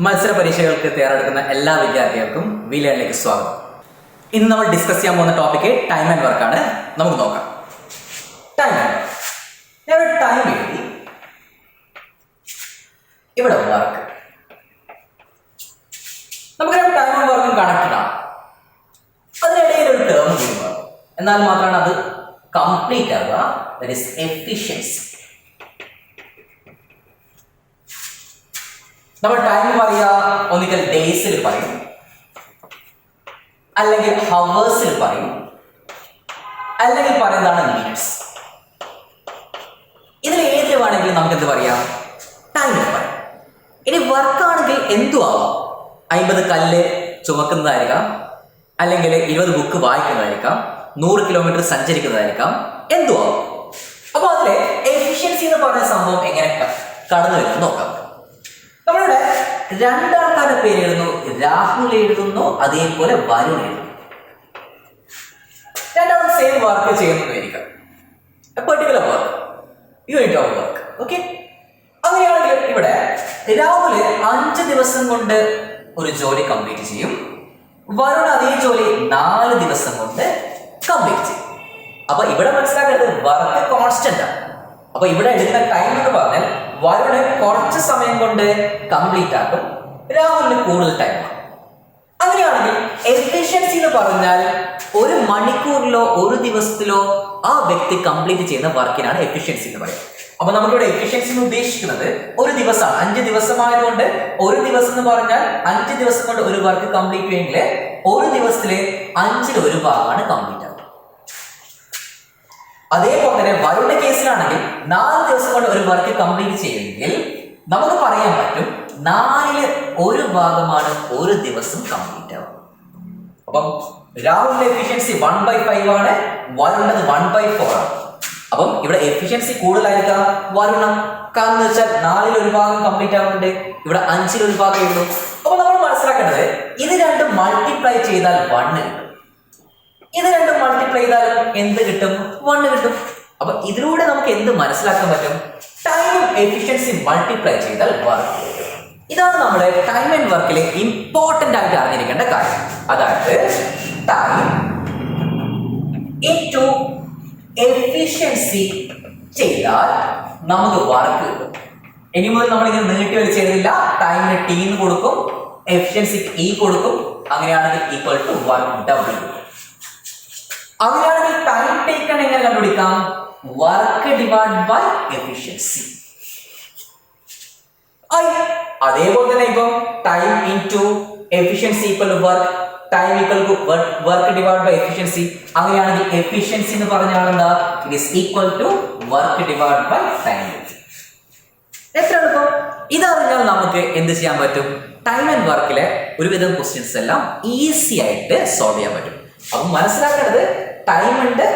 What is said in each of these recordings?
മത്സര പരീക്ഷകൾക്ക് തയ്യാറെടുക്കുന്ന എല്ലാ വിദ്യാർത്ഥികൾക്കും വി ലേണിലേക്ക് സ്വാഗതം. ഇന്ന് നമ്മൾ ഡിസ്കസ് ചെയ്യാൻ പോകുന്ന ടോപ്പിക്ക് ടൈം ആൻഡ് വർക്ക് ആണ്. നമുക്ക് നോക്കാം. Time and work. ഞാൻ ടൈം എഴുതി, ഇവിടെ വർക്ക്. നമുക്കറിയാം ടൈം ആൻഡ് വർക്കും കണക്റ്റഡ് ആണ്. അതിനിടയിൽ ഒരു ടേം കൂടി വരും, എന്നാൽ മാത്രമാണ് അത് കംപ്ലീറ്റ് ആവുക. That is efficiency. നമ്മൾ ടൈം പറയുക ഒന്നിക്കൽ ഡേയ്സിൽ പറയും, അല്ലെങ്കിൽ ഹവേഴ്സിൽ പറയും, അല്ലെങ്കിൽ പറയുന്നതാണ് മിനിറ്റ്സ്. ഇതിൽ ഏതിൽ വേണമെങ്കിലും നമുക്ക് എന്ത് പറയാം? ടൈമിൽ പറയാം. ഇനി വർക്കാണെങ്കിൽ എന്തു ആവാം. 50 കല്ല് ചുമക്കുന്നതായിരിക്കാം, അല്ലെങ്കിൽ 20 ബുക്ക് വായിക്കുന്നതായിരിക്കാം, 100 കിലോമീറ്റർ സഞ്ചരിക്കുന്നതായിരിക്കാം, എന്തു ആവാം. അപ്പൊ അതിലെ എഫിഷ്യൻസി എന്ന് പറയുന്ന സംഭവം എങ്ങനെ കടന്നു വരുന്നു നോക്കാം. നമ്മളിവിടെ രണ്ടാൾക്കാരുടെ പേര് എഴുതുന്നു. രാഹുൽ എഴുതുന്നു, അതേപോലെ വരുൺ എഴുതുന്നു. രണ്ടാളും സെയിം വർക്ക് ചെയ്യുന്നതായിരിക്കാം. Particular work, unit of work. Okay, അങ്ങനെയാണെങ്കിൽ ഇവിടെ രാഹുൽ 5 ദിവസം കൊണ്ട് ഒരു ജോലി കംപ്ലീറ്റ് ചെയ്യും. വരുൺ അതേ ജോലി 4 ദിവസം കൊണ്ട് കംപ്ലീറ്റ് ചെയ്യും. അപ്പൊ ഇവിടെ മനസ്സിലാക്കേണ്ടത് വർക്ക് കോൺസ്റ്റന്റ് ആണ്. അപ്പൊ ഇവിടെ എടുക്കുന്ന ടൈം എന്ന് പറഞ്ഞാൽ വരുണ് കുറച്ച് സമയം കൊണ്ട് കംപ്ലീറ്റ് ആക്കും, രാഹുലിന് കൂടുതൽ ടൈം ആണ്. അങ്ങനെയാണെങ്കിൽ എഫിഷ്യൻസി എന്ന് പറഞ്ഞാൽ ഒരു മണിക്കൂറിലോ ഒരു ദിവസത്തിലോ ആ വ്യക്തി കംപ്ലീറ്റ് ചെയ്യുന്ന വർക്കിനാണ് എഫിഷ്യൻസി എന്ന് പറയുന്നത്. അപ്പൊ നമുക്കിവിടെ എഫിഷ്യൻസി എന്ന് ഉദ്ദേശിക്കുന്നത് ഒരു ദിവസമാണ്. 5 ദിവസമായതുകൊണ്ട് ഒരു ദിവസം എന്ന് പറഞ്ഞാൽ 5 ദിവസം കൊണ്ട് ഒരു വർക്ക് കംപ്ലീറ്റ് ചെയ്യുമെങ്കിൽ ഒരു ദിവസത്തിലെ 5ൽ 1 ഭാഗമാണ് കംപ്ലീറ്റ് ആകുന്നത്. അതേപോലെ തന്നെ വരുണിന്റെ കേസിലാണെങ്കിൽ 4 ദിവസം കൊണ്ട് ഒരു വർക്ക് കംപ്ലീറ്റ് ചെയ്യുമെങ്കിൽ നമുക്ക് പറയാൻ പറ്റും 4ൽ 1 ഭാഗമാണ് ഒരു ദിവസം കംപ്ലീറ്റ് ആവുക. അപ്പം രാഹുലിന്റെ എഫിഷ്യൻസി 1/5 ആണ്, വരുണിന്റെ 1/4 ആണ്. അപ്പം ഇവിടെ എഫിഷ്യൻസി കൂടുതലായിരിക്കാം വരുണം. കാരണം എന്ന് വെച്ചാൽ 4ൽ 1 ഭാഗം കംപ്ലീറ്റ് ആവുന്നുണ്ട്, ഇവിടെ 5ൽ 1 ഭാഗം ഉള്ളൂ. അപ്പൊ നമ്മൾ മനസ്സിലാക്കേണ്ടത് ഇത് രണ്ടും മൾട്ടിപ്ലൈ ചെയ്താൽ 1 കിട്ടും. ഇത് രണ്ടും മൾട്ടിപ്ലൈ ചെയ്താലും എന്ത് കിട്ടും? 1 കിട്ടും. അപ്പൊ ഇതിലൂടെ നമുക്ക് എന്ത് മനസ്സിലാക്കാൻ പറ്റും? ടൈം എഫിഷ്യൻസി മൾട്ടിപ്ലൈ ചെയ്താൽ വർക്ക്. ഇതാണ് നമ്മുടെ ടൈം ആൻഡ് വർക്കിലെ ഇമ്പോർട്ടന്റ് ആയിട്ട് അറിഞ്ഞിരിക്കേണ്ട കാര്യം. അതായത് ടൈം ഇൻടു എഫിഷ്യൻസി ചെയ്താൽ നമുക്ക് വർക്ക് കിട്ടും. ഇനി മുതൽ നമ്മളിങ്ങനെ നീട്ടി വലിച്ച് എഴുതില്ല. ടൈമിന് ടി എന്ന് കൊടുക്കും, എഫിഷ്യൻസിക്ക് ഇ കൊടുക്കും. അങ്ങനെയാണെങ്കിൽ ഈക്വൽ ടു വർക്ക് ഡബ്ല്യു. അങ്ങനെയാണെങ്കിൽ ടൈം ടേക്കൺ എങ്ങനെ കണ്ടുപിടിക്കാം? Work divide by efficiency. അതേപോലെ തന്നെ ഇപ്പം time into efficiency equal to work, time equal to work divide by efficiency. അങ്ങനെയാണെങ്കിൽ എഫിഷ്യൻസി എന്ന് പറഞ്ഞാൽ എന്താ? It is equal to work divide by time. എത്ര എളുപ്പം! ഇതറിഞ്ഞാൽ നമുക്ക് എന്ത് ചെയ്യാൻ പറ്റും? ടൈം ആൻഡ് വർക്കിലെ ഒരുവിധം ക്വസ്റ്റ്യൻസ് എല്ലാം ഈസി ആയിട്ട് സോൾവ് ചെയ്യാൻ പറ്റും. അപ്പം മനസ്സിലാക്കേണ്ടത് ടൈം ഉണ്ട്,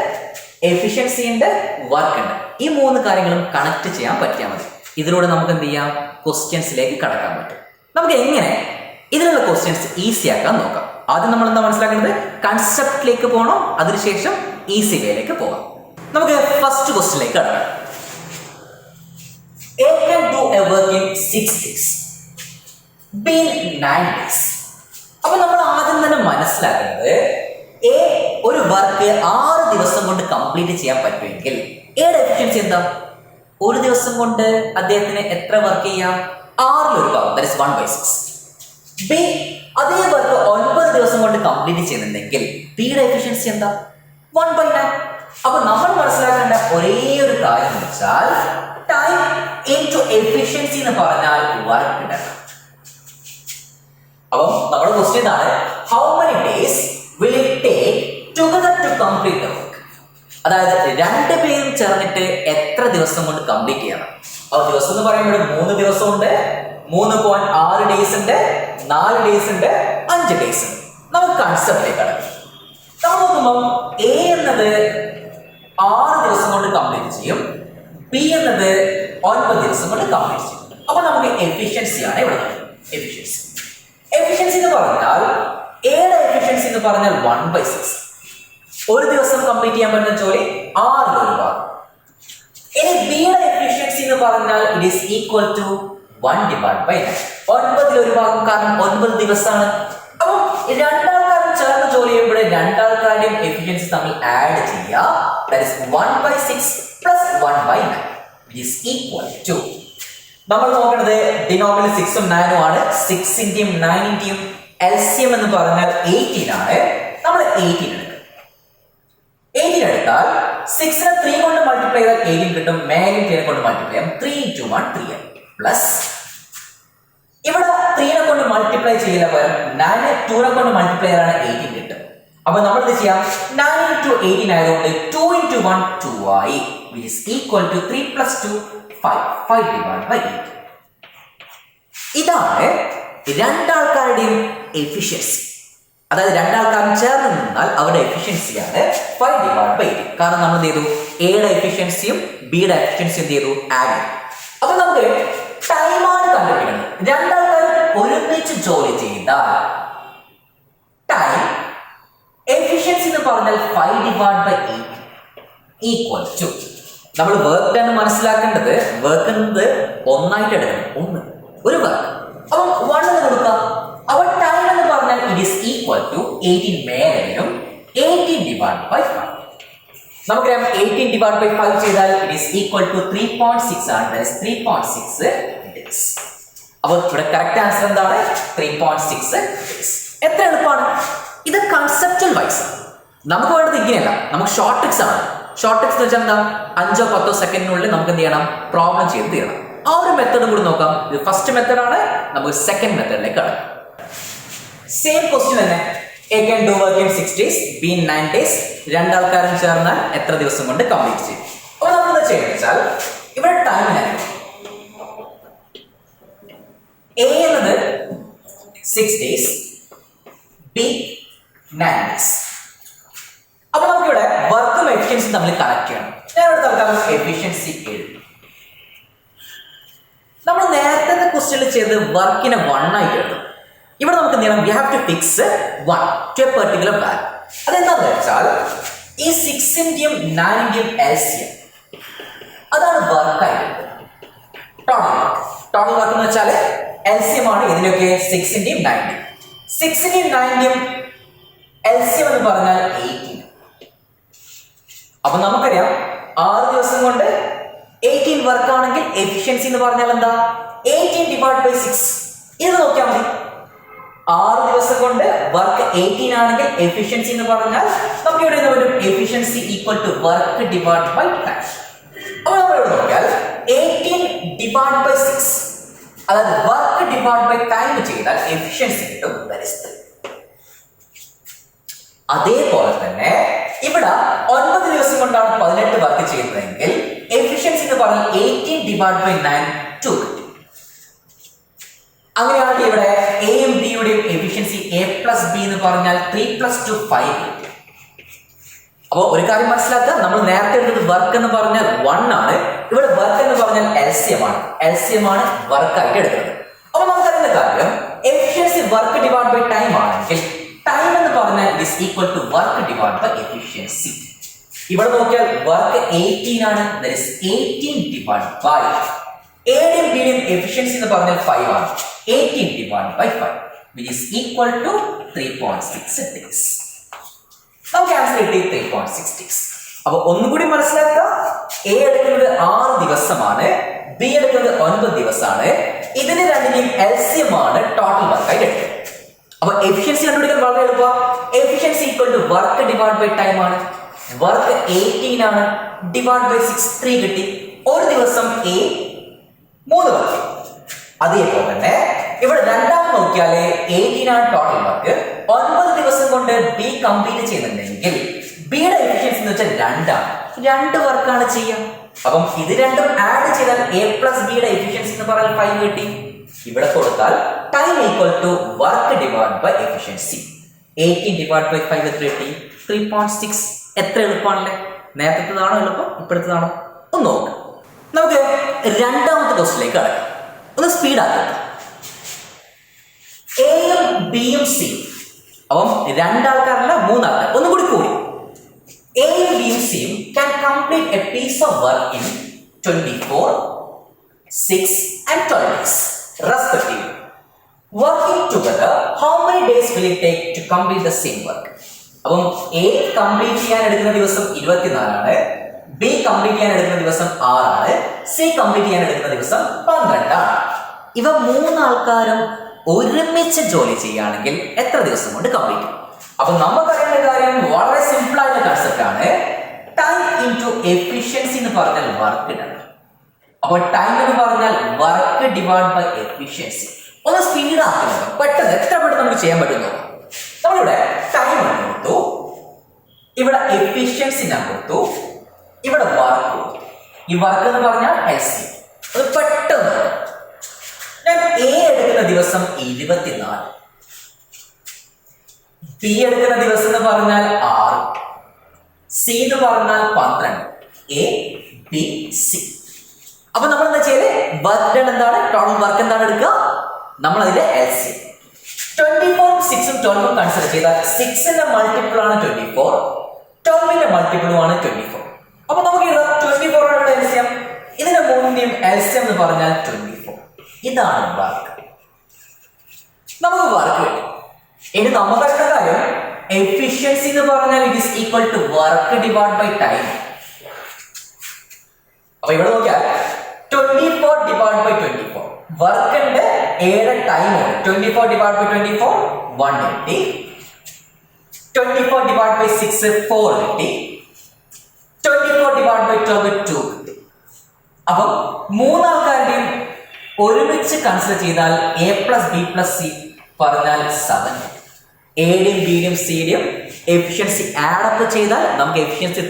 എഫിഷ്യൻസി ഉണ്ട്, വർക്ക് ഉണ്ട്. ഈ 3 കാര്യങ്ങളും കണക്ട് ചെയ്യാൻ പറ്റിയാൽ മതി. ഇതിലൂടെ നമുക്ക് എന്ത് ചെയ്യാം? ക്വസ്റ്റ്യൻസിലേക്ക് കടക്കാൻ പറ്റും. നമുക്ക് എങ്ങനെ ഇതിലുള്ള ക്വസ്റ്റ്യൻസ് ഈസി ആക്കാൻ നോക്കാം. ആദ്യം നമ്മൾ എന്താ മനസ്സിലാക്കേണ്ടത്? കൺസെപ്റ്റിലേക്ക് പോകണം, അതിനുശേഷം ഈസി വേയിലേക്ക് പോകാം. നമുക്ക് ഫസ്റ്റ് ക്വസ്റ്റ്യനിലേക്ക് കടക്കാം. A can do a work in 6 days, B in 9 days. അപ്പൊ നമ്മൾ ആദ്യം തന്നെ മനസ്സിലാക്കുന്നത് എ ഒരു വർക്ക് 6 ദിവസം കൊണ്ട് കംപ്ലീറ്റ് ചെയ്യാൻ പറ്റുമെങ്കിൽ എയുടെ എഫിഷ്യൻസി എന്താ? ഒരു ദിവസം കൊണ്ട് അദ്ദേഹത്തിന് എത്ര വർക്ക് ചെയ്യാം? 6ൽ 1 ഭാഗം, ദാറ്റ് ഈസ് 1/6. ബി അതേ വർക്ക് 9 ദിവസം കൊണ്ട് കംപ്ലീറ്റ് ചെയ്യുന്നുണ്ടെങ്കിൽ ബിയുടെ എഫിഷ്യൻസി എന്താ? 1/9. അപ്പൊ നമ്മൾ മനസ്സിലാക്കേണ്ട ഒരേ ഒരു കാര്യം എന്ന് വെച്ചാൽ ടൈം ഇൻടു എഫിഷ്യൻസി എന്ന് പറഞ്ഞാൽ വർക്ക് ഡൺ. അപ്പം നമ്മുടെ ക്വസ്റ്റ്യൻ ആണ്, how many days will it take together to complete the work? അതായത് 2 പേരും ചേർന്നിട്ട് എത്ര ദിവസം കൊണ്ട് കംപ്ലീറ്റ് ചെയ്യണം? ആ ദിവസം എന്ന് പറയുമ്പോൾ 3 ദിവസം ഉണ്ട്, 3.6 ഡേയ്സ് ഉണ്ട്, 4 ഡേയ്സ് ഉണ്ട്, 5 ഡേയ്സ് ഉണ്ട്. നമുക്ക് കൺസെപ്റ്റിലേക്ക് കടക്കാം. നമ്മൾ നോക്കുമ്പോൾ എ എന്നത് 6 ദിവസം കൊണ്ട് കംപ്ലീറ്റ് ചെയ്യും, ബി എന്നത് 9 ദിവസം കൊണ്ട് കംപ്ലീറ്റ് ചെയ്യും. അപ്പൊ നമുക്ക് എഫിഷ്യൻസി ആണ് ഇവിടെ. എഫിഷ്യൻസി എന്ന് പറഞ്ഞാൽ എയുടെ എഫിഷ്യൻസി എന്ന് പറഞ്ഞാൽ 1/6. ഒരു ദിവസം കംപ്ലീറ്റ് ചെയ്യാൻ പറ്റുന്ന ജോലി 6ൽ 1 ഭാഗം. ഇനി ബിയുടെ എഫിഷ്യൻസി എന്ന് പറഞ്ഞാൽ ഇറ്റ് ഈസ് ഈക്വൽ ടു 1/9. 9 ഒരു ഭാഗം, കാരണം 9 ദിവസമാണ്. അപ്പം രണ്ടാൾക്കാരും ചേർന്ന് ജോലി ചെയ്യുമ്പോൾ രണ്ടാൾക്കാരുടെയും എഫിഷ്യൻസി തമ്മിൽ ആഡ് ചെയ്യുക. That is 1/6 plus 1/9 which is equal to, നമ്മൾ നോക്കുന്നത് ഡിനോമിനേറ്റർ 6ഉം 9ഉം ആണ്. 6ന്റെയും 9ന്റെയും LCM എന്ന് പറഞ്ഞാൽ 18 ആണ്. നമ്മൾ 18 എടുക്കും. 18 എടുത്താൽ 6നെ 3 കൊണ്ട് മൾട്ടിപ്ലൈ ചെയ്താൽ 18 കിട്ടും. മേലും 10 കൊണ്ട് മൾട്ടിപ്ലൈ ചെയ്യാം. 3 × 1 3 പ്ലസ് ഇവിടെ 3നെ കൊണ്ട് മൾട്ടിപ്ലൈ ചെയ്യില്ല, പകരം 9 2നെ കൊണ്ട് മൾട്ടിപ്ലൈ ചെയ്താണ് 18 കിട്ടും. അപ്പൊ നമ്മൾ എന്ത് ചെയ്യാം? 9 × 18 ആയതുകൊണ്ട് 2 × 1 2 ആയി, which is equal to 3 + 2 5 / 8. ഇതാണ് രണ്ടാൾക്കാരുടെയും എഫിഷ്യൻസി. അതായത് രണ്ടാൾക്കാരും ചേർന്ന് നിന്നാൽ അവരുടെ എഫിഷ്യൻസിയാണ് 5 / 8. കാരണം നമ്മൾ എന്ത് ചെയ്തു? എയുടെ എഫിഷ്യൻസിയും ബിയുടെ എഫിഷ്യൻസിയും എന്ത് ചെയ്തു? ആഡ് ചെയ്തു. അപ്പൊ നമുക്ക് ടൈമാണ് കണ്ടുപിടിക്കുന്നത്. രണ്ടാൾക്കാരും ഒരുമിച്ച് ജോലി ചെയ്താൽ ടൈം എഫിഷ്യൻസി എന്ന് പറഞ്ഞാൽ 5 / 8 ഈക്വൽ ടു, നമ്മൾ വർക്ക് ഡൺ മനസ്സിലാക്കേണ്ടത് വർക്ക് എന്നത് ഒന്നായിട്ട് എടുക്കണം. ഒരു വർക്ക് അപ്പം 1 എന്ന് കൊടുക്കാം. അപ്പോൾ ടൈം എന്ന് പറഞ്ഞാൽ ഇറ്റ് ഈസ് ഈക്വൽ ടു 18 മേലും 18 / 5. നമുക്കറിയാം 18 / 5 ചെയ്താൽ ഇറ്റ് ഈസ് ഈക്വൽ ടു 3.6 ആണ്. That is 3.6 days. അപ്പോൾ ഇവിടെ കറക്റ്റ് ആൻസർ എന്താണ്? 3.6 ഡേയ്സ്. എത്ര എളുപ്പമാണ് ഇത്! കൺസെപ്റ്റൽ വൈസ് നമുക്ക് വേണ്ടത് ഇങ്ങനെയല്ല, നമുക്ക് ഷോർട്ട് ട്രിക്സ് ആണ്. ഷോർട്ട് ട്രിക്സ് എന്ന് വെച്ചാൽ എന്താ? 5 or 10 സെക്കൻഡിനുള്ളിൽ നമുക്ക് എന്ത് ചെയ്യണം? പ്രോബ്ലം ചെയ്ത് തീരണം. ആ ഒരു മെത്തേഡും കൂടി നോക്കാം. ഇത് ഫസ്റ്റ് മെത്തേഡാണ്. നമുക്ക് സെക്കൻഡ് മെത്തേഡിലേക്ക് കടക്കാം. സെയിം ക്വസ്റ്റ്യൻ തന്നെ. A can do work in 6 days, B in 9 days. രണ്ടാൾക്കാരും ചേർന്നാൽ എത്ര ദിവസം കൊണ്ട് കംപ്ലീറ്റ് ചെയ്യും? അപ്പോൾ നമ്മൾ എന്താ ചെയ്യുന്നത് വെച്ചാൽ ഇവിടെ ടൈമിനാണ് A എന്നത് 6 days, B 9 days. അപ്പൊ നമുക്കിവിടെ വർക്കും എഫിഷ്യൻസിയും തമ്മിൽ കണക്ട് ചെയ്യണം. ഞാൻ ഇവിടെ തൽക്കാലം എഫിഷ്യൻസി എഴുതും. നമ്മൾ നേരത്തെ ക്വസ്റ്റ്യനിൽ ചെയ്ത് വർക്കിനെ 1 ആയിട്ട് എഴുതും. ഇവിടെ നമുക്ക് എന്ത് ചെയ്യണം? We have to fix 1 to a particular value. അതെന്താണെന്ന് വെച്ചാൽ ഈ 6ന്റെയും 9ന്റെയും LCM അതാണ് വർക്കായിട്ട്. ടോട്ടൽ വർക്ക് എന്ന് വെച്ചാൽ LCM ആണ് ഇതിനൊക്കെ 6ന്റെയും 9ന്റെയും. 6ന്റെയും 9ന്റെയും LCM എന്ന് പറഞ്ഞാൽ 18. അപ്പൊ നമുക്കറിയാം 6 ദിവസം കൊണ്ട് 18 വർക്ക് ആണെങ്കിൽ എഫിഷ്യൻസി എന്ന് പറഞ്ഞാൽ എന്താ? 18 / 6. ഇത് നോക്കിയാൽ മതി. 6 ദിവസം കൊണ്ട് വർക്ക് 18 ആണെങ്കിൽ എഫിഷ്യൻസി എന്ന് പറഞ്ഞാൽ നമുക്ക് ഇവിടെ നിന്ന് വരും efficiency equal to work divide by time. അപ്പോൾ നമ്മൾ ഇവിടെ നോക്കിയാൽ 18 / 6, അതായത് വർക്ക് ഡിവൈഡ് ബൈ ടൈം ചെയ്താൽ എഫിഷ്യൻസി കിട്ടും. That is 3. അതേപോലെ തന്നെ ഇവിടെ 9 ദിവസം കൊണ്ടാണ് 18 വർക്ക് ചെയ്യുന്നതെങ്കിൽ എഫിഷ്യൻസി എന്ന് പറഞ്ഞാൽ 18 / 9 2 കിട്ടും. അങ്ങനെയാണെങ്കിൽ ഇവിടെ എയും ബിയുടെയും എഫിഷ്യൻസി A + B എന്ന് പറഞ്ഞാൽ 3 + 2 5 കിട്ടും. അപ്പോൾ ഒരു കാര്യം മനസ്സിലാക്കുക, നമ്മൾ നേരത്തെ എടുത്തത് വർക്ക് എന്ന് പറഞ്ഞാൽ 1 ആണ്. ഇവിടെ വർക്ക് എന്ന് പറഞ്ഞാൽ LCM ആണ്. LCM ആണ് വർക്കായിട്ട് എടുക്കുന്നത്. അപ്പോൾ നമുക്കറിയുന്ന കാര്യം efficiency work divide by time ആണെങ്കിൽ ടൈം എന്ന് പറഞ്ഞാൽ is equal to work divide by efficiency. ഇവിടെ നോക്കിയാൽ വർക്ക് 18 ആണ്. ദാറ്റ് ഈസ് 18 ഡിവൈഡ് ബൈ എയുടെയും ബിയുടെയും എഫിഷ്യൻസി എന്ന് പറഞ്ഞാൽ 5 ആണ്. 18 divide by 5 which is equal to 3.6 days. നമുക്ക് ആൻസർ കിട്ടി 3.6 days. അപ്പോൾ ഒന്നുകൂടി മനസ്സിലാക്കുക, എ എടുക്കുന്നത് 6 ദിവസമാണ്, ബി എടുക്കുന്നത് 9 ദിവസമാണ്. ഇതിന് രണ്ടിന്റെയും LCM ആണ് ടോട്ടൽ വർക്കായിട്ട് എടുക്കുന്നത്. അപ്പോൾ എഫിഷ്യൻസി കണ്ടുപിടിക്കാൻ വളരെ എളുപ്പമാണ്. Efficiency equal to work divide by time ആണ്. വർക്ക് 18 ആണ്, ഡിവൈഡ് ബൈ 6 3 കിട്ടി. ഒരു ദിവസം A 3 വർക്ക്. അതേപോലെ തന്നെ ഇവിടെ രണ്ടാമത് നോക്കിയാൽ 18 ആണ് ടോട്ടൽ വർക്ക്. 9 ദിവസം കൊണ്ട് ബി കംപ്ലീറ്റ് ചെയ്യുന്നുണ്ടെങ്കിൽ ബിയുടെ എഫിഷ്യൻസി എന്ന് വെച്ചാൽ 2 ആണ്. 2 വർക്കാണ് ചെയ്യാം. അപ്പം ഇത് രണ്ടും ആഡ് ചെയ്താൽ A + ബിയുടെ എഫിഷ്യൻസി എന്ന് പറഞ്ഞാൽ 5 കിട്ടി. ഇവിടെ കൊടുത്താൽ time equal to work divide by efficiency. 18 divide by 5 എത്ര കിട്ടി? 3.6. എത്ര എളുപ്പമാണല്ലേ? നേരത്തേതാണോ എളുപ്പം, ഇപ്പോഴത്തേതാണോ? ഒന്ന് നോക്കാം. നമുക്ക് രണ്ടാമത്തെ ക്വസ്റ്റിലേക്ക് കടക്കാം. ഒന്ന് സ്പീഡാക്കാം. എയും ബിയും സിയും, അപ്പം 2 ആൾക്കാരല്ല 3 ആൾക്കാർ, ഒന്നും കൂടി കൂടി. എയും ബിയും സിയും can complete a piece of work in 24, 6 and 12 days respectively. together, how many days will it take to complete the same work? അപ്പം A കംപ്ലീറ്റ് ചെയ്യാൻ എടുക്കുന്ന ദിവസം 24 ആണ്, B കംപ്ലീറ്റ് ചെയ്യാൻ എടുക്കുന്ന ദിവസം 6 ആണ്, C കംപ്ലീറ്റ് ചെയ്യാൻ എടുക്കുന്ന ദിവസം 12 ആണ്. ഇവ മൂന്നാൾക്കാരും ഒരുമിച്ച് ജോലി ചെയ്യുകയാണെങ്കിൽ എത്ര ദിവസം കൊണ്ട് കംപ്ലീറ്റ് ചെയ്യും? അപ്പൊ നമുക്കറിയേണ്ട കാര്യം വളരെ സിമ്പിൾ ആയിട്ടുള്ള കൺസെപ്റ്റ് ആണ്. ടൈം ഇൻടു എഫിഷ്യൻസി എന്ന് പറഞ്ഞാൽ വർക്ക് ആണ്. അപ്പൊ ടൈം എന്ന് പറഞ്ഞാൽ വർക്ക് ഡിവൈഡ് ബൈ എഫിഷ്യൻസി. ഒന്ന് സ്പീഡ് ആക്കുന്നത് പെട്ടെന്ന് എത്ര പെട്ടെന്ന് നമുക്ക് ചെയ്യാൻ പറ്റുന്നു. നമ്മളിവിടെ ടൈം കൊടുത്തു, ഇവിടെ എഫിഷ്യൻസി ഞാൻ കൊടുത്തു, ഇവിടെ വർക്ക് കൊടുത്തു. ഈ വർക്ക് എന്ന് പറഞ്ഞാൽ LCM. അത് പെട്ടെന്ന് ഞാൻ A എടുക്കുന്ന ദിവസം 24, B എടുക്കുന്ന ദിവസം എന്ന് പറഞ്ഞാൽ 6, C എന്ന് പറഞ്ഞാൽ 12, A B C. അപ്പൊ നമ്മൾ എന്താ ചെയ്യല്? വർക്ക് ഡൺ എന്താണ്? ടോട്ടൽ വർക്ക് എന്താണ് എടുക്കുക? നമ്മൾ അതിന്റെ LCM 24, 6ഉം 12ഉം കൺസിഡർ ചെയ്താൽ 6ന്റെ മൾട്ടിപ്പിൾ ആണ് 24, 12ന്റെ മൾട്ടിപ്പിളും ആണ് 24. അപ്പൊ നമുക്ക് ഇവിടെ 24 ആണ് LCM. ഇതിന്റെ മൂന്നിന്റെയും LCM എന്ന് പറഞ്ഞാൽ 24. ഇതാണ് വർക്ക്. നമുക്ക് വർക്ക് കിട്ടും. ഇനി നമുക്കറിയുന്ന കാര്യം എഫിഷ്യൻസി എന്ന് പറഞ്ഞാൽ it is equal to work divide by time. അപ്പൊ ഇവിടെ നോക്കിയാൽ 24 ഡിവൈഡ് ബൈ 24 വർക്കിന്റെ ഏഴ് ടൈം ഉണ്ട്. 24 divide by 24 180, 24 divide by 6 480, 24 divide by 12 250. അപ്പം മൂന്നാൾക്കാരുടെയും ഒരുമിച്ച് കൺസിഡർ ചെയ്താൽ A plus B plus C പറഞ്ഞാൽ 7. എയുടെയും ബിയുടെയും സിയുടെയും എഫിഷ്യൻസി ആഡപ്പ് ചെയ്താൽ നമുക്ക് എഫിഷ്യൻസി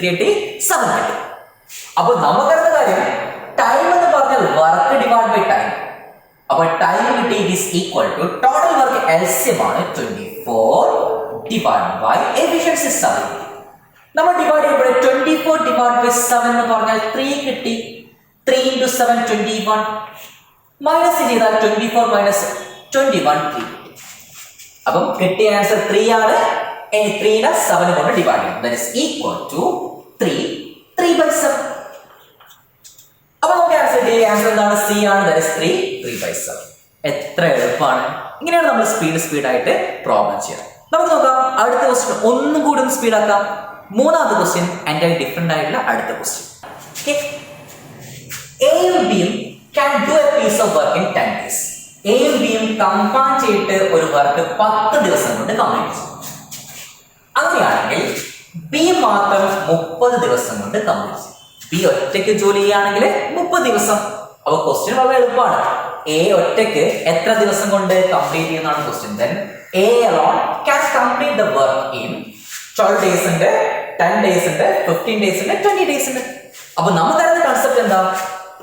7 കിട്ടും. അപ്പൊ നമുക്കറിയുന്ന കാര്യം ടൈം എന്ന് പറഞ്ഞാൽ വർക്ക് ഡിവൈഡ് ബൈ ടൈം. അപ്പൊ ടൈം കിട്ടി is equal to total work LCM ആണ് 24 ഡിവൈഡ് ബൈ എഫിഷ്യൻസി 7. നമ്മൾ ഡിവൈഡ് ചെയ്യുമ്പോൾ 24 ഡിവൈഡ് ബൈ 7 എന്ന് പറഞ്ഞാൽ 3 കിട്ടി. 3 into 7 21, മൈനസ് ചെയ്താൽ 24 മൈനസ് 21 3. അപ്പം കിട്ടിയ ആൻസർ 3 ആണ്. ഇനി 3നെ 7 കൊണ്ട് ഡിവൈഡ് ചെയ്യും. That is equal to 3/7. അപ്പൊ നമുക്ക് ആൻസർ കിട്ടിയ ആൻസർ എന്താണ്? C ആണ്. That is 3/7. എത്ര എളുപ്പമാണ്. ഇങ്ങനെയാണ് നമ്മൾ സ്പീഡായിട്ട് പ്രോബ്ലം ചെയ്യുക. നമുക്ക് നോക്കാം അടുത്ത ക്വസ്റ്റ്യൻ ഒന്നും കൂടി ഒന്ന് സ്പീഡാക്കാം. മൂന്നാമത്തെ ക്വസ്റ്റ്യൻ എൻ്റെ ഡിഫറെന്റ് ആയിട്ടുള്ള അടുത്ത ക്വസ്റ്റ്യൻ. ഓക്കെ, Aയും Bയും can do a piece of work in 10 days. Aയും Bയും കമ്പൈൻ ചെയ്തിട്ട് ഒരു വർക്ക് 10 ദിവസം കൊണ്ട് കംപ്ലീറ്റ് ചെയ്യും. അങ്ങനെയാണെങ്കിൽ B മാത്രം 30 ദിവസം കൊണ്ട് കംപ്ലീറ്റ് ചെയ്യും. B ഒറ്റയ്ക്ക് ജോലി ചെയ്യുകയാണെങ്കിൽ 30 ദിവസം. അപ്പൊ ക്വസ്റ്റ്യൻ വളരെ എളുപ്പമാണ്. A ഒറ്റയ്ക്ക് എത്ര ദിവസം കൊണ്ട് കംപ്ലീറ്റ് ചെയ്യുന്നതാണ് question. Then A alone can complete the work in 12 days ഉണ്ട്, 10 days ഉണ്ട്, 15 days ഉണ്ട്, 20 days ഉണ്ട്. അപ്പൊ നമുക്കറിയുന്ന കൺസെപ്റ്റ് എന്താ?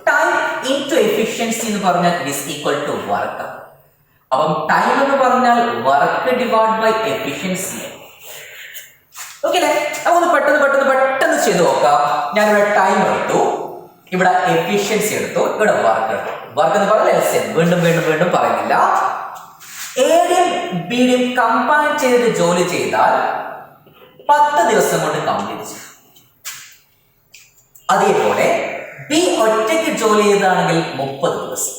ടൈം ഇൻടു എഫിഷ്യൻസി എന്ന് പറഞ്ഞാൽ ഇസ് ഈക്വൽ ടു വർക്ക്. അപ്പം ടൈം എന്ന് പറഞ്ഞാൽ work divide by efficiency. Okay അല്ലേ? നമുക്ക് പെട്ടെന്ന് ചെയ്ത് നോക്കാം. ഞാനിവിടെ ടൈം എടുത്തു, ഇവിടെ എഫിഷ്യൻസി എടുത്തു, ഇവിടെ വർക്ക് എടുത്തു. വർക്ക് എന്ന് പറഞ്ഞാൽ LCM. വീണ്ടും പറയുന്നില്ല. എയുടെയും ബിയുടെയും കമ്പൈൻ ചെയ്തിട്ട് ജോലി ചെയ്താൽ 10 ദിവസം കൊണ്ട് കംപ്ലീറ്റ് ചെയ്യും. അതേപോലെ B ഒറ്റയ്ക്ക് ജോലി ചെയ്താണെങ്കിൽ 30 ദിവസം.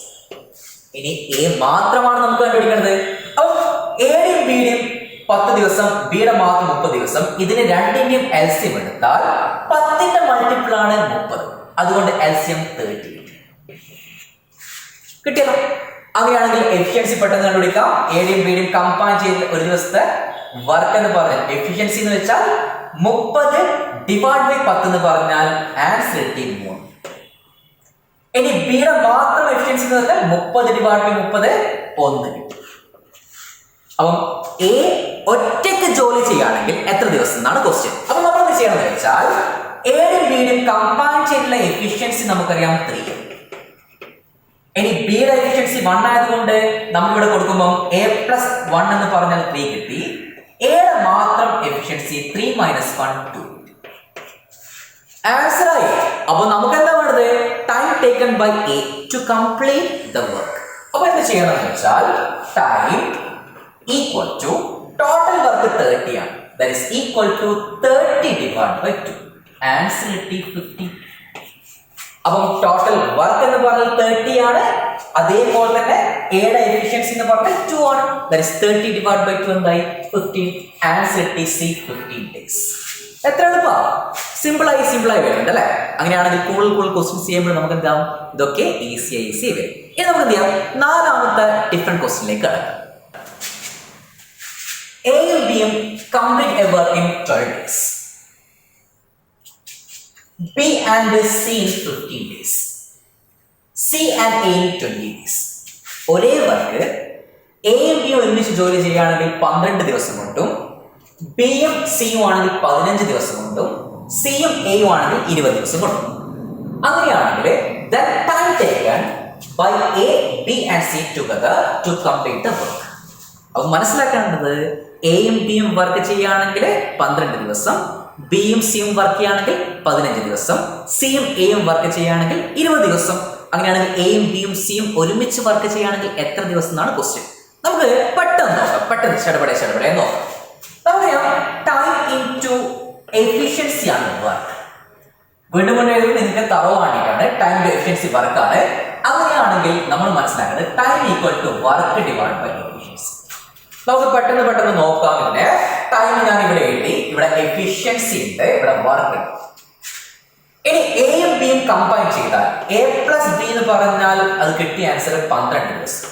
ഇനി A മാത്രമാണ് നമുക്ക് കണ്ടുപിടിക്കേണ്ടത്. അപ്പം എയുടെയും ബിയുടെയും 10 ദിവസം, ബിയുടെ മാത്രം 30 ദിവസം. ഇതിന് രണ്ടിന്റെയും LCM എടുത്താൽ 10ന്റെ മൾട്ടിപ്പിൾ ആണ് 30. അതുകൊണ്ട് LCM 30 കിട്ടിയല്ലോ. അങ്ങനെയാണെങ്കിൽ എഫിഷ്യൻസി പെട്ടെന്ന് കണ്ടുപിടിക്കാം. എയുടെയും ബിയുടെയും കമ്പൈൻ ചെയ്ത് ഒരു ദിവസത്തെ വർക്ക് എന്ന് പറഞ്ഞാൽ എഫിഷ്യൻസി എന്ന് വെച്ചാൽ 30 ഡിവൈഡ് ബൈ 10 എന്ന് പറഞ്ഞാൽ ആൻസർ 3. ഇനി ബിയുടെ മാത്രം എഫിഷ്യൻസി എന്ന് പറഞ്ഞാൽ 30 ഡിവൈഡ് ബൈ 30 1 കിട്ടും. അപ്പം A ഒറ്റയ്ക്ക് ജോലി ചെയ്യുകയാണെങ്കിൽ എത്ര ദിവസം എന്നാണ് ക്വസ്റ്റ്യൻ. അപ്പൊ നമ്മൾ എന്ത് ചെയ്യണമെന്ന് വെച്ചാൽ എയുടെയും ബിയുടെയും കമ്പൈൻ ചെയ്തിട്ടുള്ള എഫിഷ്യൻസി നമുക്കറിയാം 3. ഇനി ബിയുടെ എഫിഷ്യൻസി 1 ആയതുകൊണ്ട് നമ്മൾ ഇവിടെ കൊടുക്കുമ്പോൾ A പ്ലസ് 1 എന്ന് പറഞ്ഞാൽ 3 കിട്ടി. എയുടെ മാത്രം എഫിഷ്യൻസി 3 മൈനസ് 1 2. ആൻസർ ആയി. അപ്പൊ നമുക്ക് എന്താ വേണ്ടത്? Time taken by A to complete the work. അപ്പൊ എന്ത് ചെയ്യണമെന്ന് വെച്ചാൽ time equal to total work 30 ആണ്. That is equal to 30 divide by 2. Answer കിട്ടി 50. അപ്പം ടോട്ടൽ വർക്ക് എന്ന് പറഞ്ഞാൽ 30 ആണ്. അതേപോലെ തന്നെ എയുടെ എഫിഷ്യൻസി എന്ന് പറഞ്ഞാൽ 2 ആണ്. ദാറ്റ് ഈസ് 30 ഡിവൈഡ് ബൈ 2 എന്തായി 15. Answer is 15 days. എത്ര എളുപ്പാ, സിമ്പിൾ ആയി വരുന്നുണ്ട് അല്ലെ. അങ്ങനെയാണെങ്കിൽ കൂടുതൽ ക്വസ്റ്റ്യൻസ് ചെയ്യുമ്പോൾ നമുക്ക് എന്താവും, ഇതൊക്കെ ഈസി വരും. ഇനി നമുക്ക് എന്ത് ചെയ്യാം, നാലാമത്തെ ഡിഫറെന്റ് ക്വസ്റ്റ്യനിലേക്ക് കടക്കാം. എയും ബിയും complete a work in 12 days. B and C in 15 days. C and A in 20 days. ഒരേ വർക്ക് എയും ബിയും ഒരുമിച്ച് ജോലി ചെയ്യുകയാണെങ്കിൽ 12 ദിവസം കൊണ്ടും ബിയും സിയും ആണെങ്കിൽ 15 ദിവസം കൊണ്ടും സിയും എയും ആണെങ്കിൽ 20 ദിവസം കൊണ്ടും. അങ്ങനെയാണെങ്കിൽ the time taken by A, B and C together to complete the work. അപ്പൊ മനസ്സിലാക്കേണ്ടത് എയും ബിയും വർക്ക് ചെയ്യുകയാണെങ്കിൽ 12 ദിവസം, ബിയും സിയും വർക്ക് ചെയ്യുകയാണെങ്കിൽ 15 ദിവസം, സിയും എയും വർക്ക് ചെയ്യുകയാണെങ്കിൽ 20 ദിവസം. അങ്ങനെയാണെങ്കിൽ എയും ബിയും സിയും ഒരുമിച്ച് വർക്ക് ചെയ്യുകയാണെങ്കിൽ എത്ര ദിവസം എന്നാണ് ക്വസ്റ്റ്യൻ. നമുക്ക് പെട്ടെന്ന് നോക്കാം, പെട്ടെന്ന് ചടപടെ നോക്കാം. നമുക്കറിയാം ടൈം ഇൻടു എഫിഷ്യൻസി ആണ് വർക്ക്. വീണ്ടും നിങ്ങൾക്ക് തറവാണ്ടിട്ടാണ് ടൈം ടു എഫിഷ്യൻസി വർക്കാണ്. അങ്ങനെയാണെങ്കിൽ നമ്മൾ മനസ്സിലാക്കുന്നത് time equal to work divide by efficiency. നമുക്ക് പെട്ടെന്ന് നോക്കാം. ഇതിന്റെ ടൈം ഞാൻ ഇവിടെ എഴുതി, ഇവിടെ എഫിഷ്യൻസി ഉണ്ട്, ഇവിടെ വർക്ക് ഉണ്ട്. ഇനി എയും ബിയും കമ്പൈൻ ചെയ്താൽ എ പ്ലസ് ബി എന്ന് പറഞ്ഞാൽ അത് കിട്ടിയ ആൻസർ 12 ദിവസം.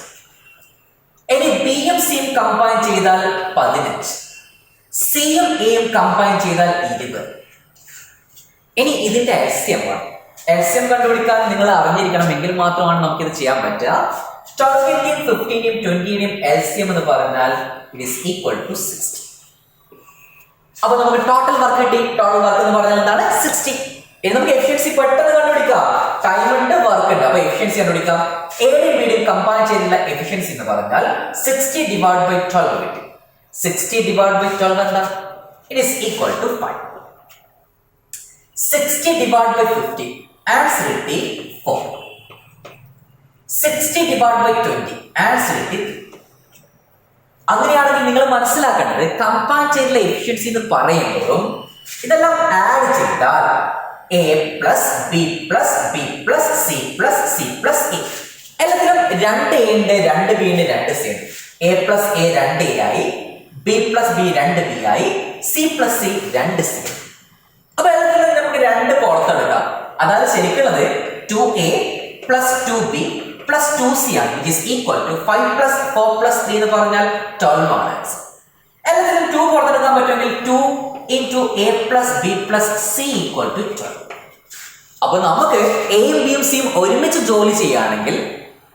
ഇനി ബിയും സിയും കമ്പൈൻ ചെയ്താൽ 15, സിയും എയും കമ്പൈൻ ചെയ്താൽ 20. ഇനി ഇതിന്റെ എൽസിയം കണ്ടുപിടിക്കാൻ നിങ്ങൾ അറിഞ്ഞിരിക്കണമെങ്കിൽ മാത്രമാണ് നമുക്കിത് ചെയ്യാൻ പറ്റുക. 12-ന്റെയും 15-ന്റെയും 20-ന്റെയും എൽസിയം എന്ന് പറഞ്ഞാൽ ഇറ്റ് ഈസ് ഈക്വൽ ടു 60. അപ്പൊ നമുക്ക് ടോട്ടൽ വർക്ക് കിട്ടി. ടോട്ടൽ വർക്ക് എന്ന് പറഞ്ഞാൽ എന്താണ്, 60. ഇനി നമുക്ക് എഫിഷ്യൻസി പെട്ടെന്ന് കണ്ടുപിടിക്കാം. ടൈം ഉണ്ട്, വർക്ക് ഉണ്ട്, അപ്പൊ എഫിഷ്യൻസി കണ്ടുപിടിക്കാം. എയും ബിയും കമ്പൈൻ ചെയ്തിട്ടുള്ള എഫിഷ്യൻസി എന്ന് പറഞ്ഞാൽ 60 ഡിവൈഡ് ബൈ 12 കിട്ടി. 60 ഡിവൈഡ് ബൈ 12 എന്താ, it is equal to 5. 60 divide by 50 answer കിട്ടി 4. 60 ഡിവൈഡ് ബൈ 20 ആൻസർ കിട്ടി 3. അങ്ങനെയാണെങ്കിൽ നിങ്ങൾ മനസ്സിലാക്കേണ്ടത് കമ്പൈൻ ചെയ്തിട്ടുള്ള എഫിഷ്യൻസി എന്ന് പറയുമ്പോഴും ഇതെല്ലാം ആഡ് ചെയ്താൽ A plus B plus B plus C plus C plus A, എല്ലാത്തിലും 2 എ ഉണ്ട്, 2 ബി ഉണ്ട്, 2 സി ഉണ്ട്. എ പ്ലസ് എ 2 എ ആയി, ബി പ്ലസ് ബി 2 ബി ആയി, സി പ്ലസ് സി 2 സി. അപ്പൊ എല്ലാത്തിലും നമുക്ക് 2 പുറത്തെടുക്കാം. അതായത് ശരിക്കുള്ളത് 2a plus 2b plus 2c ആണ്, which is equal to 5 plus 4 plus 3 എന്ന് പറഞ്ഞാൽ 12 ആണ് ആൻസർ. എല്ലാത്തിലും 2 പുറത്തെടുക്കാൻ പറ്റുമെങ്കിൽ 2 into a plus b plus c equal to 12. അപ്പൊ നമുക്ക് എയും ബിയും സിയും ഒരുമിച്ച് ജോലി ചെയ്യുകയാണെങ്കിൽ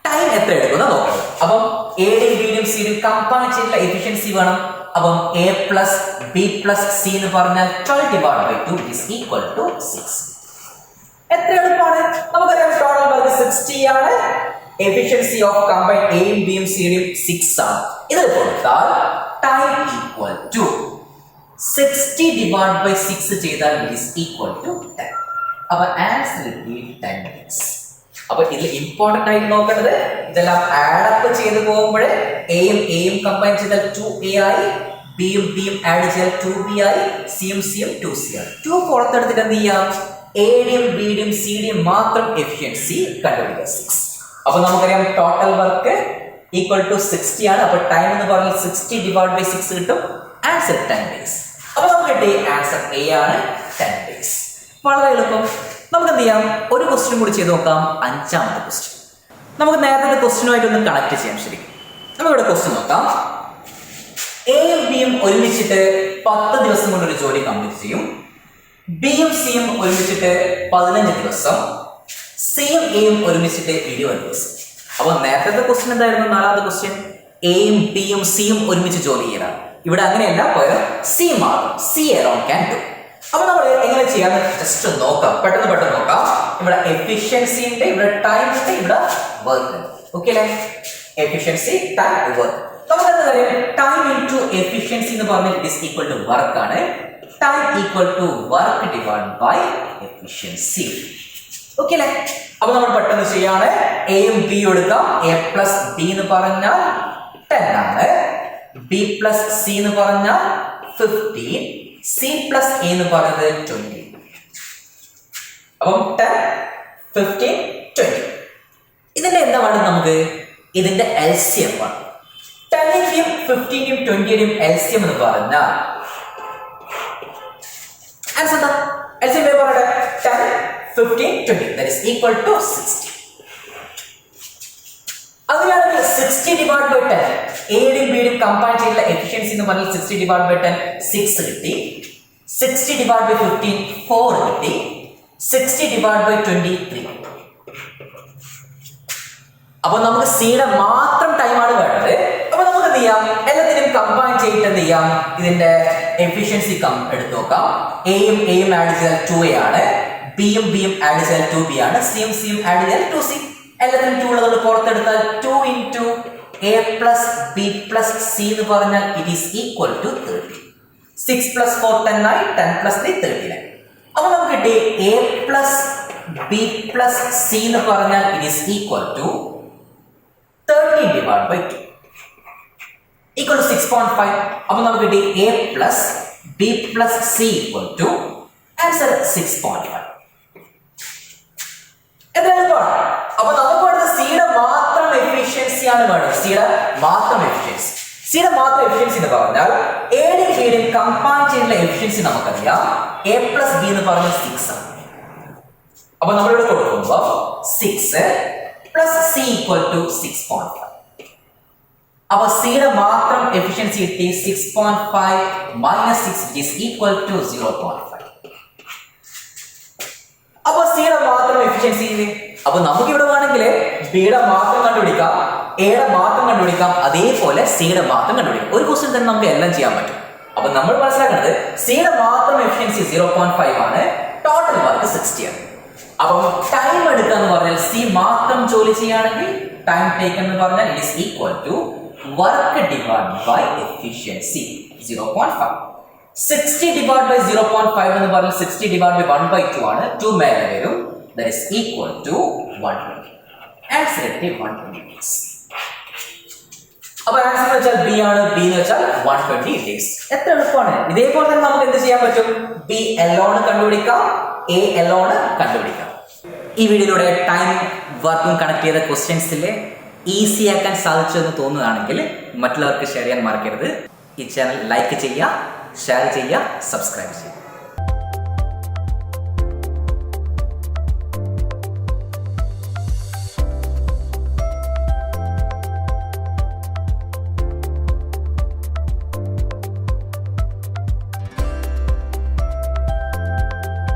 ടൈം എത്ര എടുക്കുന്ന നോക്കാം. അപ്പം എയുടെയും ബിയുടെയും സിയുടെയും കമ്പൈൻ ചെയ്തിട്ടുള്ള എഫിഷ്യൻസി വേണം. അപ്പം a plus b plus c എന്ന് പറഞ്ഞാൽ 12 divided by 2 is equal to 6. എത്ര എളുപ്പമാണ്. നമുക്കറിയാം ടോട്ടൽ വർക്ക് 60 ആണ്, എഫിഷ്യൻസി ഓഫ് കമ്പൈൻ എയും ബിയും സിയുടെയും 6 ആണ്. ഇത് കൊടുത്താൽ time equal to 60 divide by 6 ചെയ്താൽ ഇറ്റ് ഈസ് ഈക്വൽ ടു 10. അപ്പൊ ആൻസർ കിട്ടി 10 days. അപ്പൊ ഇതിൽ ഇമ്പോർട്ടന്റ് ആയിട്ട് നോക്കേണ്ടത് ഇതെല്ലാം ആഡപ്പ് ചെയ്ത് പോകുമ്പോൾ എയും കമ്പൈൻ ചെയ്താൽ 2a ആയി, ബിയും ബിയും ആഡ് ചെയ്താൽ 2b ആയി, സിയും 2c ആയി. 2 പുറത്തെടുത്തിട്ട് എന്ത് ചെയ്യാം, എയുടെയും ബിയുടെയും സിയുടെയും മാത്രം എഫിഷ്യൻസി കണ്ടുപിടിക്കുക 6. അപ്പൊ നമുക്കറിയാം ടോട്ടൽ വർക്ക് ഈക്വൽ ടു 60 ആണ്. അപ്പൊ ടൈം എന്ന് പറഞ്ഞാൽ 60 ഡിവൈഡ് ബൈ 6 കിട്ടും. Answer 10 days. അപ്പൊ നമുക്ക് കിട്ടിയ ആൻസർ എ ആണ്, 10 days. വളരെ എളുപ്പം. നമുക്ക് എന്ത് ചെയ്യാം, ഒരു ക്വസ്റ്റ്യൻ കൂടി ചെയ്ത് നോക്കാം. 5ാമത്തെ ക്വസ്റ്റ്യൻ നമുക്ക് നേരത്തെ ക്വസ്റ്റ്യനുമായിട്ട് ഒന്ന് കണക്ട് ചെയ്യാം. ശരിക്കും നമുക്കിവിടെ ക്വസ്റ്റ്യൻ നോക്കാം. എയും ബിയും ഒരുമിച്ചിട്ട് 10 ദിവസം കൊണ്ട് ഒരു ജോലി കംപ്ലീറ്റ് ചെയ്യും. ബിയും സിയും ഒരുമിച്ചിട്ട് 15 ദിവസം, സിയും എയും ഒരുമിച്ചിട്ട് 20 ദിവസം. അപ്പൊ നേരത്തെ ക്വസ്റ്റ്യൻ എന്തായിരുന്നു, 4ാമത്തെ ക്വസ്റ്റ്യൻ എയും ബിയും സിയും ഒരുമിച്ച് ജോലി ചെയ്യണം. ഇവിടെ അങ്ങനെയല്ല, പകരം സി മാത്രം, സി alone can do. അപ്പൊ നമ്മൾ എങ്ങനെ ചെയ്യാന്ന് ജസ്റ്റ് നോക്കാം, പെട്ടെന്ന് നോക്കാം. ഇവിടെ എഫിഷ്യൻസി ഉണ്ട്, ഇവിടെ ടൈം ഉണ്ട്, ഇവിടെ വർക്ക് ഉണ്ട്. ഓക്കെ അല്ലേ, എഫിഷ്യൻസി ടൈം വർക്ക്. നമുക്ക് എന്താ കാര്യം, ടൈം ഇൻടു എഫിഷ്യൻസി എന്ന് പറഞ്ഞാൽ it is equal to work ആണ്. Time equal to work divide by efficiency. Okay അല്ലേ. അപ്പൊ നമ്മൾ പെട്ടെന്ന് ചെയ്യാണ്. എയും ബിയും എടുക്കാം. എ പ്ലസ് ബി എന്ന് പറഞ്ഞാൽ 10 ആണ്, ബി പ്ലസ് സി എന്ന് പറഞ്ഞാൽ 15, സി പ്ലസ് എ എന്ന് പറയുന്നത് 20. അപ്പം 10, 15, 20. ഇതിന്റെ എന്താ വേണ്ടത് നമുക്ക് നമുക്ക് ഇതിന്റെ LCM ആണ്. 10ന്റെയും 15ന്റെയും 20ന്റെയും LCM എന്ന് പറഞ്ഞാൽ ആൻസർ എന്താ? LCM പറയട്ടെ. 10, 15, 20 that is equal to 60. അങ്ങനെയാണെങ്കിൽ 60 ഡിവൈഡ് ബൈ 10 എയുടെയും ബിയുടെയും കമ്പൈൻ ചെയ്തുള്ള എഫിഷ്യൻസി എന്ന് പറഞ്ഞാൽ 60 ഡിവൈഡ് ബൈ 10 6 കിട്ടി. 60 ഡിവൈഡ് ബൈ 15 4 കിട്ടി. 60 ഡിവൈഡ് ബൈ 20 3. അപ്പൊ നമുക്ക് സിയുടെ മാത്രം ടൈമാണ് വേണ്ടത്. അപ്പൊ നമുക്ക് എന്ത് ചെയ്യാം? എല്ലാത്തിനും കമ്പൈൻ ചെയ്തിട്ട് എന്ത് ചെയ്യാം? ഇതിന്റെ എഫിഷ്യൻസി എടുത്തു നോക്കാം. എയും ആഡ് ചെയ്താൽ 2a ആണ്. ബിയും ആഡ് ചെയ്താൽ 2b ആണ്. സിയും ആഡ് ചെയ്താൽ 2c. എല്ലാത്തിനും 2 ഉള്ളത് പുറത്തെടുത്താൽ 2 into a plus b plus c എന്ന് പറഞ്ഞാൽ it is equal to 30. 6 plus 4 10 ആയി. 10 plus 3 39. അപ്പൊ നമുക്ക് കിട്ടി a plus b plus c എന്ന് പറഞ്ഞാൽ it is equal to 13 divided by 2 equal to 6.5. അപ്പൊ നമുക്ക് കിട്ടി a plus b plus c equal to answer 6.5. അപ്പൊ നമുക്ക് വേണ്ടത് സിയുടെ മാത്രം എഫിഷ്യൻസി ആണ് വേണ്ടത്. സിയുടെ മാത്രം എഫിഷ്യൻസി എന്ന് പറഞ്ഞാൽ എയുടെയും ബിയുടെയും കമ്പൈൻ ചെയ്യുന്ന എഫിഷ്യൻസി നമുക്കറിയാം. a plus b എന്ന് പറഞ്ഞാൽ 6 ആണ്. അപ്പൊ നമ്മളിവിടെ കൊടുക്കുമ്പോൾ 6 plus c equal to 6.5. അപ്പൊ സിയുടെ മാത്രം എഫിഷ്യൻസി കിട്ടി 6.5 minus 6 is equal to 0.5. അപ്പൊ സിയുടെ മാത്രം എഫിഷ്യൻസി. അപ്പൊ നമുക്ക് ഇവിടെ വേണമെങ്കിൽ ബിയുടെ മാത്രം കണ്ടുപിടിക്കാം, എയുടെ മാത്രം കണ്ടുപിടിക്കാം, അതേപോലെ സിയുടെ മാത്രം കണ്ടുപിടിക്കാം. ഒരു ക്വസ്റ്റ്യൻ തന്നെ നമുക്ക് എല്ലാം ചെയ്യാൻ പറ്റും. അപ്പൊ നമ്മൾ മനസ്സിലാക്കുന്നത് സിയുടെ മാത്രം എഫിഷ്യൻസി 0.5 ആണ്. ടോട്ടൽ വർക്ക് 60 ആണ്. അപ്പം ടൈം എടുക്കുക എന്ന് പറഞ്ഞാൽ സി മാത്രം ജോലി ചെയ്യുകയാണെങ്കിൽ ടൈം ടേക്കൺ എന്ന് പറഞ്ഞാൽ it is equal to work divide by efficiency 0.5. 60 divided by 0.5 എന്ന് പറഞ്ഞാൽ 60 divided by 1/2 ആണ്. 2 മേലെ വരും. That is equal to 120. Answer 120 days. അപ്പോൾ ആൻസർ എന്ന് വെച്ചാൽ ബി ആണ്. ബി എന്ന് വെച്ചാൽ 120 days. എത്ര എളുപ്പമാണ്. ഇതേപോലെ തന്നെ നമുക്ക് എന്ത് ചെയ്യാൻ പറ്റും? ബി എലോൺ കണ്ടുപിടിക്കാം, എ എലോൺ കണ്ടുപിടിക്കാം. ഈ വീഡിയോയിലൂടെ ടൈം വർക്കും കണക്ട് ചെയ്ത ക്വസ്റ്റ്യൻസിലെ ഈസി ആക്കാൻ സാധിച്ചു എന്ന് തോന്നുകയാണെങ്കിൽ മറ്റുള്ളവർക്ക് ഷെയർ ചെയ്യാൻ മറക്കരുത്. ഈ ചാനൽ ലൈക്ക് ചെയ്യുക, ഷെയർ ചെയ്യുക, സബ്സ്ക്രൈബ് ചെയ്യുക.